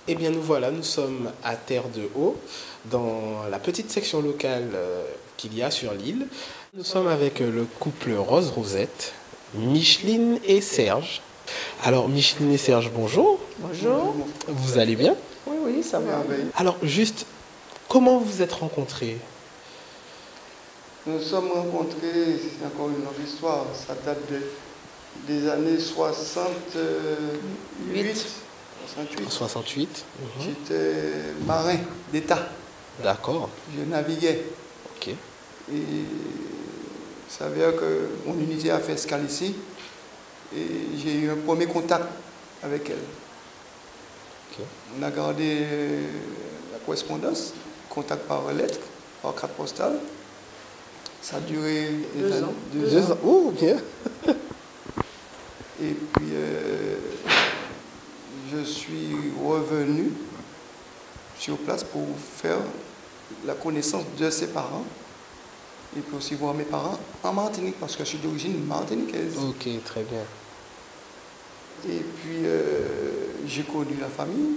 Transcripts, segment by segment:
Eh bien, nous voilà, nous sommes à Terre de Haut, dans la petite section locale qu'il y a sur l'île. Nous sommes avec le couple Rose-Rosette, Micheline et Serge. Alors, Micheline et Serge, bonjour. Bonjour. Vous allez bien? Oui, oui, ça va. Alors, juste, comment vous êtes rencontrés? Nous sommes rencontrés, c'est encore une autre histoire, ça date des années 68. 68. J'étais marin d'État. D'accord. Je naviguais. Ok. Et il s'avère que mon unité a fait escale ici. Et j'ai eu un premier contact avec elle. Ok. On a gardé la correspondance, contact par lettre, par carte postale. Ça a duré 2 ans. 2 ans. Oh, bien. Et puis, je suis revenu sur place pour faire la connaissance de ses parents et puis aussi voir mes parents en Martinique parce que je suis d'origine martiniquaise. Ok, très bien. Et puis, j'ai connu la famille.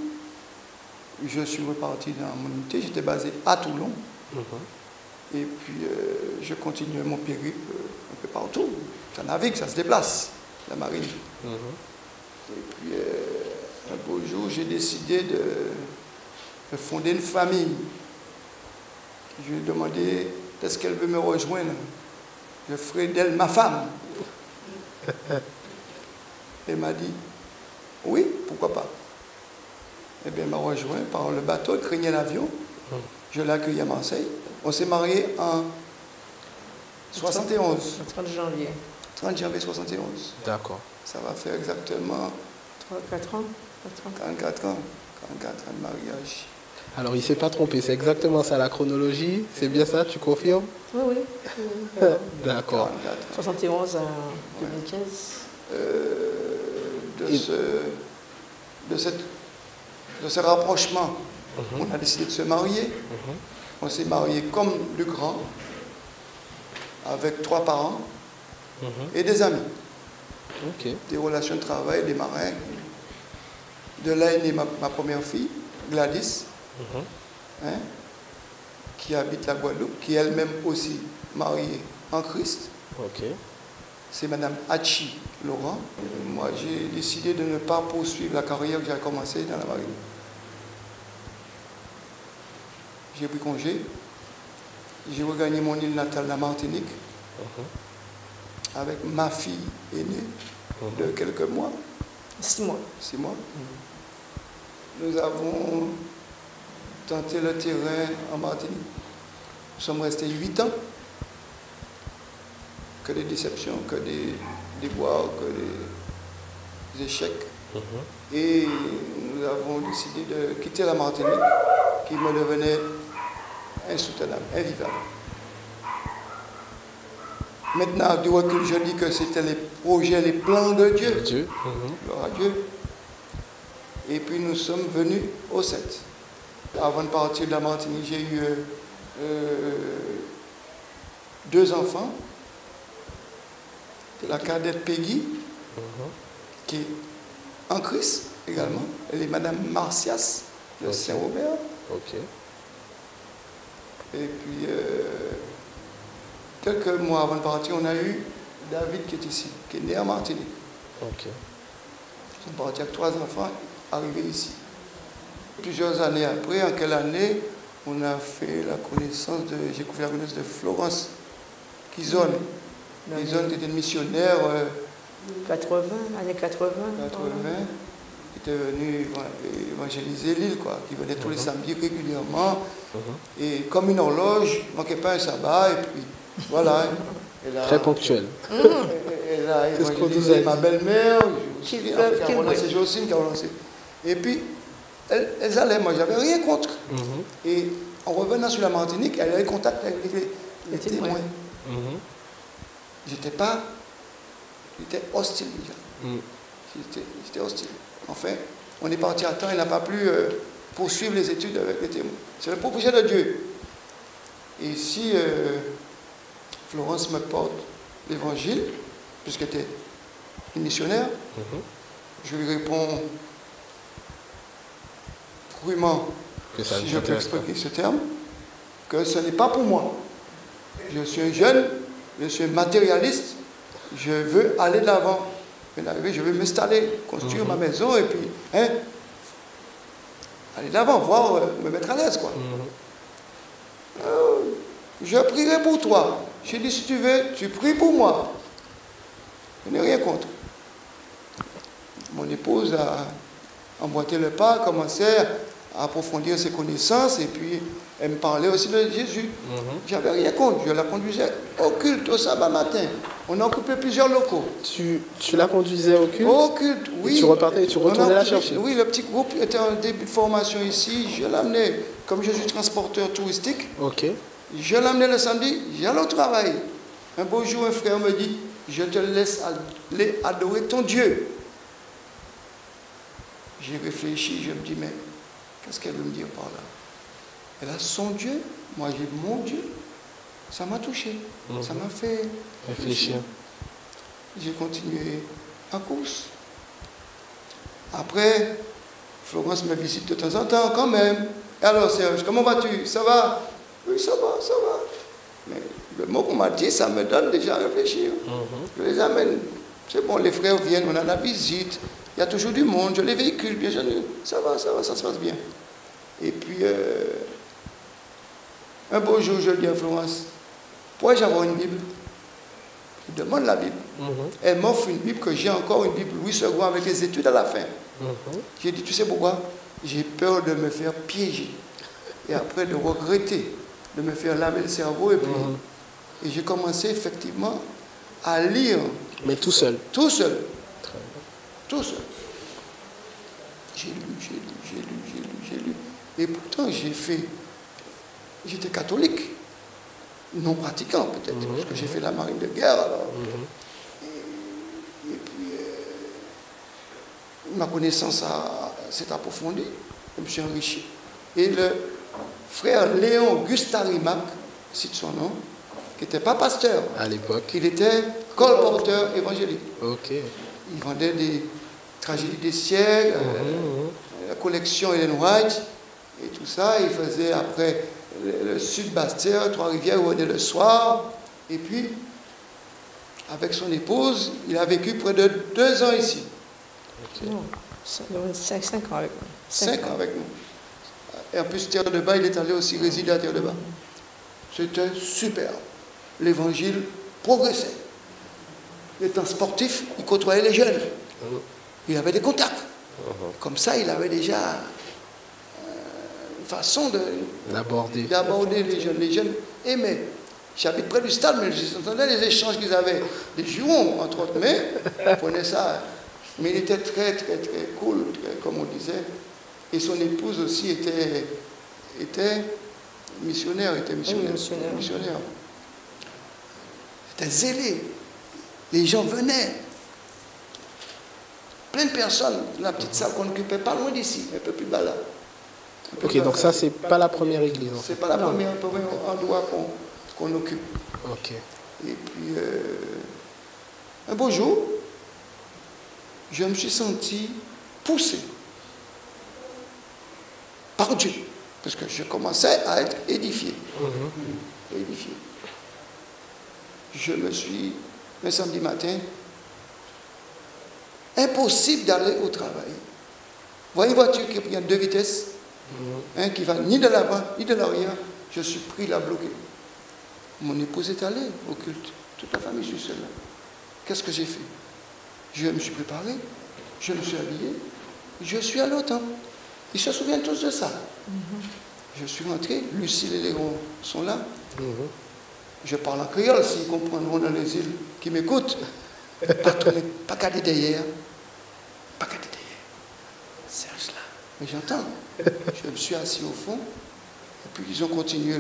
Je suis reparti dans mon unité. J'étais basé à Toulon. Et puis, je continuais mon périple un peu partout. Ça navigue, ça se déplace, la marine. Et puis, un beau jour, j'ai décidé de fonder une famille. Je lui ai demandé, est-ce qu'elle veut me rejoindre? Je ferai d'elle ma femme. Elle m'a dit, oui, pourquoi pas. Eh bien, elle m'a rejoint par le bateau, elle craignait l'avion. Je l'ai accueilli à Marseille. On s'est mariés en 71. Le 30 janvier. 30 janvier 71. D'accord. Ça va faire exactement 4 ans. 44 ans. 44 ans de mariage. Alors, il ne s'est pas trompé, c'est exactement ça la chronologie. C'est bien ça, tu confirmes? Oui, oui. D'accord. 44 ans. 71 à 2015. De ce rapprochement, on a décidé de se marier. On s'est marié comme le grand, avec 3 parents et des amis. Ok. Des relations de travail, des marins. De là est née ma première fille, Gladys, qui habite la Guadeloupe, qui est elle-même aussi mariée en Christ. Ok. C'est Madame Hachi Laurent. Moi, j'ai décidé de ne pas poursuivre la carrière que j'avais commencée dans la marine. J'ai pris congé. J'ai regagné mon île natale, la Martinique, avec ma fille aînée de quelques mois. 6 mois. 6 mois. Nous avons tenté le terrain en Martinique. Nous sommes restés 8 ans. Que des déceptions, que des déboires, que des échecs. Et nous avons décidé de quitter la Martinique, qui me devenait insoutenable, invivable. Maintenant, du recul, je dis que c'était les projets, les plans de Dieu. Gloire à Dieu. Et puis nous sommes venus au 7. Avant de partir de la Martinique, j'ai eu 2 enfants. La cadette Peggy, qui est en Christ également. Elle est Madame Martias de Saint-Robert. Ok. Et puis, quelques mois avant de partir, on a eu David qui est ici, qui est né en Martinique. Ok. Nous sommes partis avec 3 enfants arrivés ici. Plusieurs années après, en quelle année, on a fait la connaissance j'ai découvert la connaissance de Florence Kizone. Kizone était une missionnaire. 80, années 80. 80, qui était venue évangéliser l'île, quoi, qui venait tous les samedis régulièrement. Et comme une horloge, il ne manquait pas un sabbat, et puis voilà. Très ponctuel. Elle a évangélisé ma belle-mère, Jocelyne qui a relancé. Et puis, elles allaient, moi j'avais rien contre. Et en revenant sur la Martinique, elle avait contact avec les témoins. J'étais hostile déjà. J'étais hostile. Enfin, on est parti à temps, elle n'a pas pu poursuivre les études avec les témoins. C'est le projet de Dieu. Et si Florence me porte l'évangile, puisqu'elle était une missionnaire, je lui réponds crûment, Que ça si ne je peux t'intéresse pas. expliquer ce terme, que ce n'est pas pour moi. Je suis un jeune, je suis matérialiste, je veux aller de l'avant. Je veux m'installer, construire ma maison et puis aller de l'avant, voir, me mettre à l'aise, quoi. Je prierai pour toi. J'ai dit, si tu veux, tu pries pour moi. Je n'ai rien contre. Mon épouse a emboîté le pas, a commencé à approfondir ses connaissances et puis elle me parlait aussi de Jésus. J'avais rien contre. Je la conduisais au culte au sabbat matin. On a occupé plusieurs locaux. Tu la conduisais au culte? Au culte, oui. Et tu repartais et tu retournais la chercher? Oui, le petit groupe était en début de formation ici. Je l'amenais, comme je suis transporteur touristique. Ok. Je l'amenais le samedi, j'allais au travail. Un beau jour, un frère me dit, je te laisse aller adorer ton Dieu. J'ai réfléchi, je me dis, mais qu'est-ce qu'elle veut me dire par là? Elle a son Dieu, moi j'ai mon Dieu. Ça m'a touché, ça m'a fait Réfléchir. J'ai continué ma course. Après, Florence me visite de temps en temps quand même. Alors Serge, comment vas-tu? Ça va? Oui, ça va, ça va. Mais le mot qu'on m'a dit, ça me donne déjà à réfléchir. Je les amène. C'est bon, les frères viennent, on a la visite. Il y a toujours du monde, je les véhicule, bien sûr. Ça va, ça se passe bien. Et puis, un beau jour, je dis à Florence, pourrais-je avoir une Bible? Je demande la Bible. Elle m'offre une Bible que j'ai encore, une Bible Louis II avec les études à la fin. J'ai dit, tu sais pourquoi? J'ai peur de me faire piéger. Et après de regretter, de me faire laver le cerveau. Et j'ai commencé effectivement à lire. Mais tout seul? Tout seul. Tout seul. J'ai lu. Et pourtant, j'étais catholique. Non pratiquant peut-être, parce que j'ai fait la marine de guerre alors. Et puis, ma connaissance s'est approfondie, je me suis enrichi. Et le frère Léon Gustarimac, cite son nom, qui n'était pas pasteur à l'époque, il était colporteur évangélique. Ok. Il vendait des tragédies des siècles, la collection Ellen White et tout ça. Il faisait après le Sud Bastère, Trois-Rivières, où on est le soir. Et puis, avec son épouse, il a vécu près de 2 ans ici. Non, 5 ans avec moi. 5 ans avec nous. Et en plus, Terre de Bas, il est allé aussi résider à Terre de Bas. C'était super. L'évangile progressait. Étant sportif, il côtoyait les jeunes. Il avait des contacts. Comme ça, il avait déjà une façon d'aborder les jeunes. Les jeunes aimaient. J'habite près du stade, mais j'entendais les échanges qu'ils avaient. Des jurons, entre autres, mais on prenait ça. Mais il était très, très, très cool, comme on disait. Et son épouse aussi était missionnaire. Missionnaire. Était zélé. Les gens venaient. Plein de personnes. La petite salle qu'on occupait pas loin d'ici, un peu plus bas là. Ok, donc ça, c'est pas la première église. C'est pas la première endroit qu'on occupe. Ok. Et puis, un beau jour, je me suis senti poussé par Dieu. Parce que je commençais à être édifié. Édifié. Je me suis, un samedi matin, impossible d'aller au travail. Vous voyez une voiture qui a 2 vitesses, qui va ni de l'avant ni de l'arrière, je suis pris là bloqué. Mon épouse est allée au culte. Toute la famille, je suis seul là. Qu'est-ce que j'ai fait? Je me suis préparé, je me suis habillé, je suis allé au temple. Ils se souviennent tous de ça. Je suis rentré, Lucille et Léon sont là. Je parle en créole, s'ils comprendront dans les îles qui m'écoutent. Pas qu'à derrière. Pas qu'à derrière. Serge là. Mais j'entends. Je me suis assis au fond. Et puis ils ont continué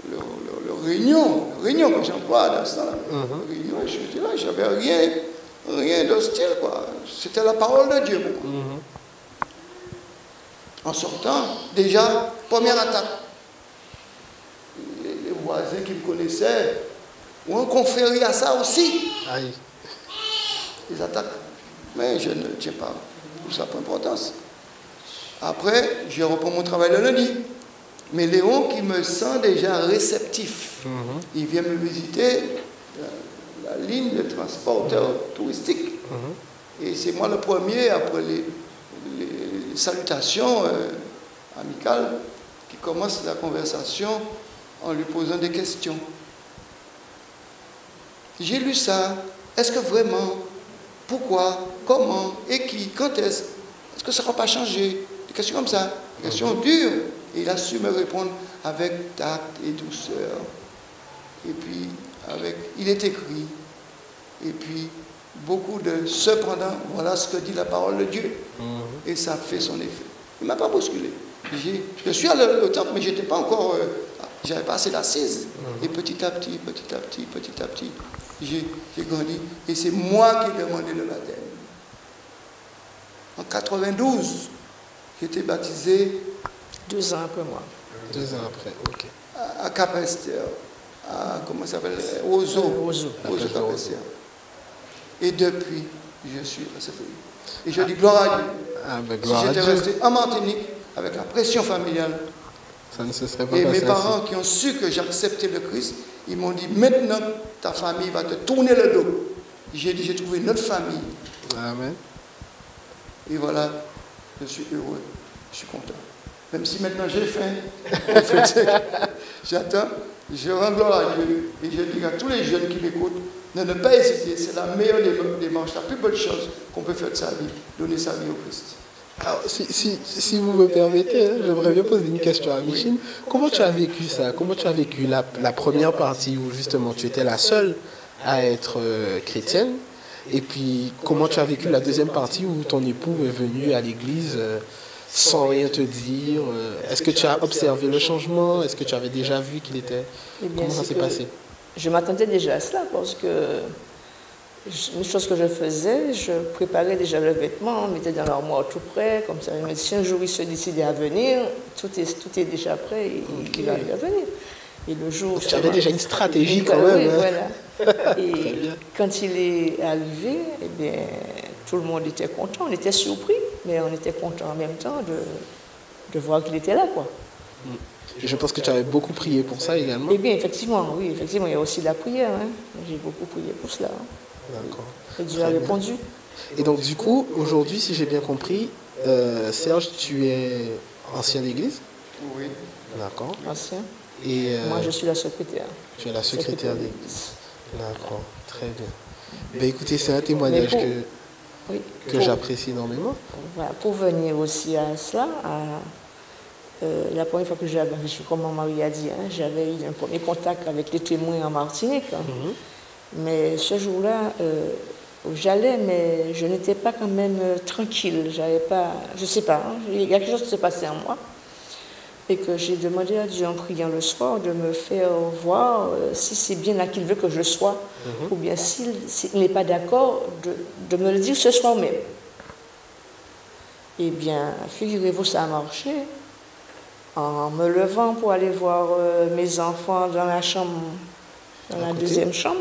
leur réunion. Réunion que j'emploie dans ce temps-là. Réunion, je suis là, j'avais rien d'hostile, quoi. C'était la parole de Dieu pour moi. En sortant, déjà, première attaque. Les voisins qui me connaissaient ont conféré à ça aussi. Aïe. Les attaques. Mais je ne tiens pas tout ça pour importance. Après, je reprends mon travail le lundi. Mais Léon, qui me sent déjà réceptif, il vient me visiter la ligne de transporteur touristique. Et c'est moi le premier, après les salutations amicales, qui commence la conversation en lui posant des questions. J'ai lu ça. Est-ce que vraiment, pourquoi, comment, et qui, quand est-ce que ça ne va pas changer? Des questions comme ça, des questions dures. Et il a su me répondre avec tact et douceur. Et puis, il est écrit. Et puis, beaucoup de cependant, voilà ce que dit la parole de Dieu. Et ça fait son effet. Il ne m'a pas bousculé. Je suis allé au temple, mais je n'étais pas encore. J'avais pas assez d'assises. Et petit à petit, j'ai grandi. Et c'est moi qui ai demandé le baptême. En 92, j'étais baptisé. 2 ans après moi. 2 ans après, ok. À Cap-Esther, comment ça s'appelle? Ozo Cap-Esther. Et depuis, je suis resté. Et je dis gloire à Dieu. Si j'étais resté en Martinique, avec la pression familiale, ça ne se serait pas et passé mes parents qui ont su que j'acceptais le Christ, ils m'ont dit, maintenant, ta famille va te tourner le dos. J'ai dit, j'ai trouvé une autre famille. Amen. Et voilà, je suis heureux, je suis content. Même si maintenant j'ai faim, j'attends, je rends gloire à Dieu. Et je dis à tous les jeunes qui m'écoutent, ne pas hésiter, c'est la meilleure démarche, la plus bonne chose qu'on peut faire de sa vie, donner sa vie au Christ. Alors, si vous me permettez, j'aimerais bien poser une question à Micheline. Comment tu as vécu ça? Comment tu as vécu la première partie où justement tu étais la seule à être chrétienne? Et puis, comment tu as vécu la deuxième partie où ton époux est venu à l'église sans rien te dire? Est-ce que tu as observé le changement? Est-ce que tu avais déjà vu qu'il était... Comment ça s'est passé? Je m'attendais déjà à cela parce que une chose que je faisais, je préparais déjà le vêtement, on mettait dans l'armoire tout près, comme ça. Mais si un jour il se décidait à venir, tout est déjà prêt, il va venir. Et le jour... Tu avais déjà une stratégie quand même. Oui, voilà. Et quand il est arrivé, eh bien, tout le monde était content, on était surpris, mais on était content en même temps de voir qu'il était là, quoi. Je pense que tu avais beaucoup prié pour ça également. Eh bien, effectivement, oui, effectivement, il y a aussi la prière. Hein. J'ai beaucoup prié pour cela. Hein. D'accord. Et Dieu a répondu. Et donc, du coup, aujourd'hui, si j'ai bien compris, Serge, tu es ancien d'église? Oui. D'accord. Ancien. Et moi, je suis la secrétaire. Tu es la secrétaire d'église. D'accord, très bien. Ben, écoutez, c'est un témoignage que j'apprécie énormément. Voilà, pour venir aussi à cela, la première fois que je suis, comme Marie a dit, hein, j'avais eu un premier contact avec les témoins en Martinique. Hein. Mais ce jour-là, j'allais, mais je n'étais pas quand même tranquille. J'avais pas, je ne sais pas, hein, il y a quelque chose qui s'est passé en moi. Et que j'ai demandé à Dieu en priant le soir de me faire voir si c'est bien là qu'il veut que je sois, ou bien s'il n'est pas d'accord, de me le dire ce soir même. Eh bien, figurez-vous, ça a marché. En me levant pour aller voir mes enfants dans la chambre, dans la deuxième chambre,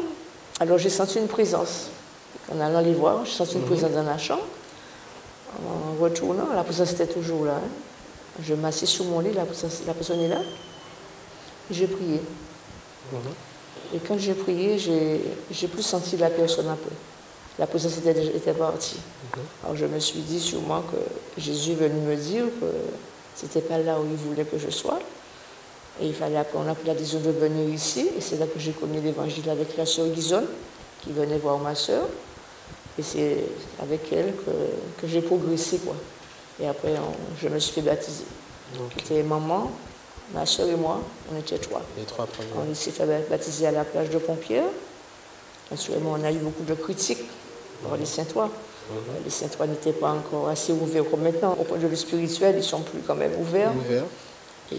alors j'ai senti une présence. En allant les voir, j'ai senti une présence dans la chambre. En retournant, la présence était toujours là. Hein. Je m'assis sur mon lit, la personne est là. J'ai prié. Et quand j'ai prié, j'ai plus senti la personne un peu. La présence était partie. Alors je me suis dit sûrement que Jésus est venu me dire que c'était pas là où il voulait que je sois. Et il fallait qu'on a pris la décision de venir ici. Et c'est là que j'ai connu l'évangile avec la sœur Guizone, qui venait voir ma sœur. Et c'est avec elle que j'ai progressé, quoi. Et après, je me suis fait baptiser. C'était maman, ma soeur et moi, on était 3. Les 3 premiers. On s'est fait baptiser à la plage de Pompières. Naturellement, on a eu beaucoup de critiques par les Saint-Ois. Les Saint-Ois n'étaient pas encore assez ouverts comme maintenant. Au point de vue spirituel, ils sont plus quand même ouverts. Et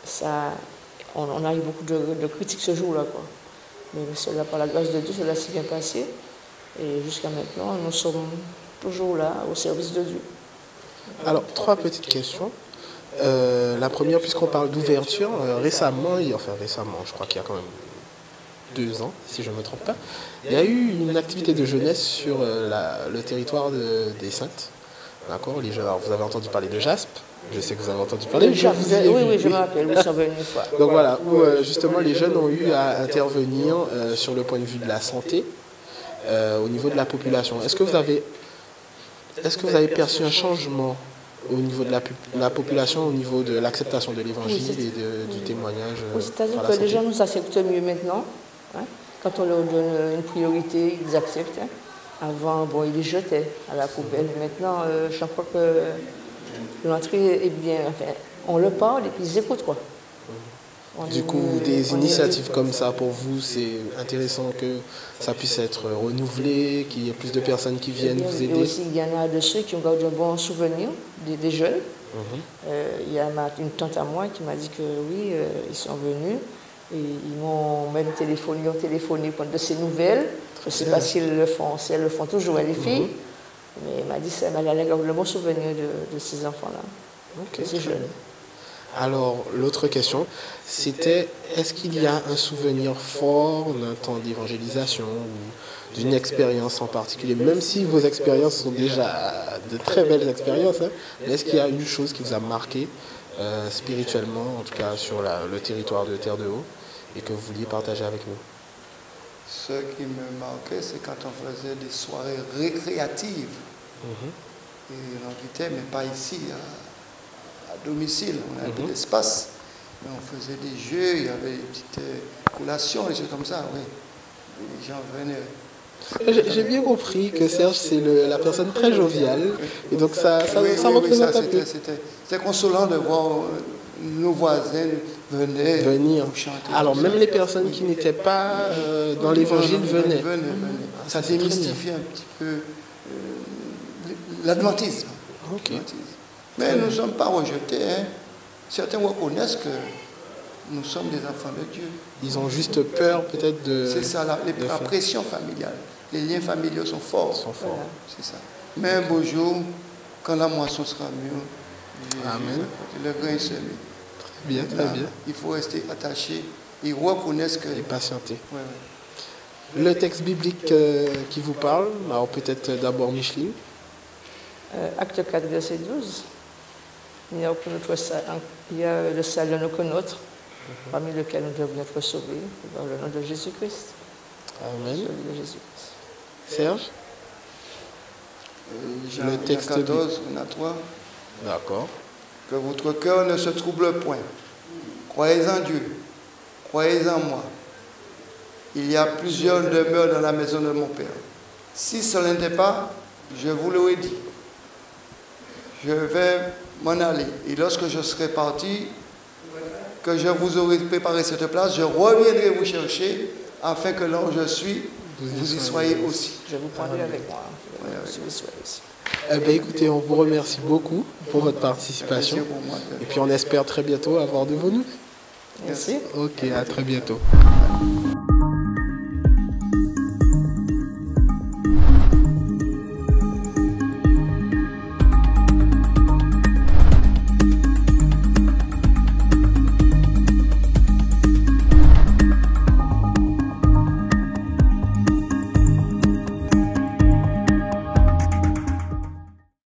ça, on a eu beaucoup de critiques ce jour-là, quoi. Mais cela, par la grâce de Dieu, cela s'est bien passé. Et jusqu'à maintenant, nous sommes toujours là, au service de Dieu. Alors, 3 petites questions. La première, puisqu'on parle d'ouverture, récemment, je crois qu'il y a quand même 2 ans, si je ne me trompe pas, il y a eu une activité de jeunesse sur le territoire des Saintes, D'accord, les jeunes. Alors, vous avez entendu parler de JASP. Je sais que vous avez entendu parler. Oui, je me rappelle, nous sommes venus une fois. Donc voilà, où justement les jeunes ont eu à intervenir sur le point de vue de la santé au niveau de la population. Est-ce que vous avez perçu un changement au niveau de la population, au niveau de l'acceptation de l'évangile et du témoignage oui, c'est-à-dire que les gens nous acceptent mieux maintenant. Hein. Quand on leur donne une priorité, ils acceptent. Hein. Avant, bon, ils les jetaient à la poubelle. Maintenant, chaque fois que l'entrée est bien, enfin, on le parle et puis ils écoutent, quoi. Du coup, des initiatives comme ça, pour vous, c'est intéressant que ça puisse être renouvelé, qu'il y ait plus de personnes qui viennent vous aider. Et aussi, il y en a de ceux qui ont gardé un bon souvenir, des jeunes. Il y a une tante à moi qui m'a dit que oui, ils sont venus et ils m'ont même téléphoné pour de ces nouvelles. Je ne sais pas s'ils le font, si elles le font toujours, les filles. Mais elle m'a dit ça, elle a le bon souvenir de ces enfants-là, de ces jeunes. Alors, l'autre question, c'était, est-ce qu'il y a un souvenir fort d'un temps d'évangélisation ou d'une expérience en particulier, même si vos expériences sont déjà de très belles expériences, hein, mais est-ce qu'il y a une chose qui vous a marqué spirituellement, en tout cas sur le territoire de Terre de Haut, et que vous vouliez partager avec nous? Ce qui me marquait, c'est quand on faisait des soirées récréatives. Et on invitait, mais pas ici, à domicile. On avait de l'espace. Mais on faisait des jeux, il y avait des petites collations, des choses comme ça, oui. Et les gens venaient. J'ai bien compris que Serge, c'est la personne très joviale. Et donc ça représente un peu. C'était consolant de voir nos voisins venir chanter. Alors même les personnes qui n'étaient pas dans l'évangile venaient. Ça démystifiait un petit peu l'adventisme. Mais nous ne sommes pas rejetés. Hein. Certains reconnaissent que nous sommes des enfants de Dieu. Ils ont juste peur peut-être de... C'est ça, la pression familiale. Les liens familiaux sont forts. Voilà. C'est ça. Mais un beau jour, quand la moisson sera mûre, Amen. Le grain est semé. Très bien, très bien. Il faut rester attaché et reconnaître que... Et patienter. Ouais. Le texte biblique qui vous parle, alors peut-être d'abord Micheline. Acte 4, verset 12. Il y a le salut que nôtre, parmi lequel nous devons être sauvés, dans le nom de Jésus-Christ. Amen. Celui de Jésus-Christ. Serge. Le texte 14, on a 3. D'accord. Que votre cœur ne se trouble point. Croyez en Dieu. Croyez en moi. Il y a plusieurs demeures dans la maison de mon Père. Si cela n'était pas, je vous l'aurais dit. Je vais m'en aller. Et lorsque je serai parti, que je vous aurai préparé cette place, je reviendrai vous chercher, afin que là où je suis, vous y soyez aussi. Je vous prendrai avec moi. Si vous soyez ici. Écoutez, on vous remercie beaucoup pour votre participation. Et puis on espère très bientôt avoir de vos nouvelles. Merci. Ok, à très bientôt.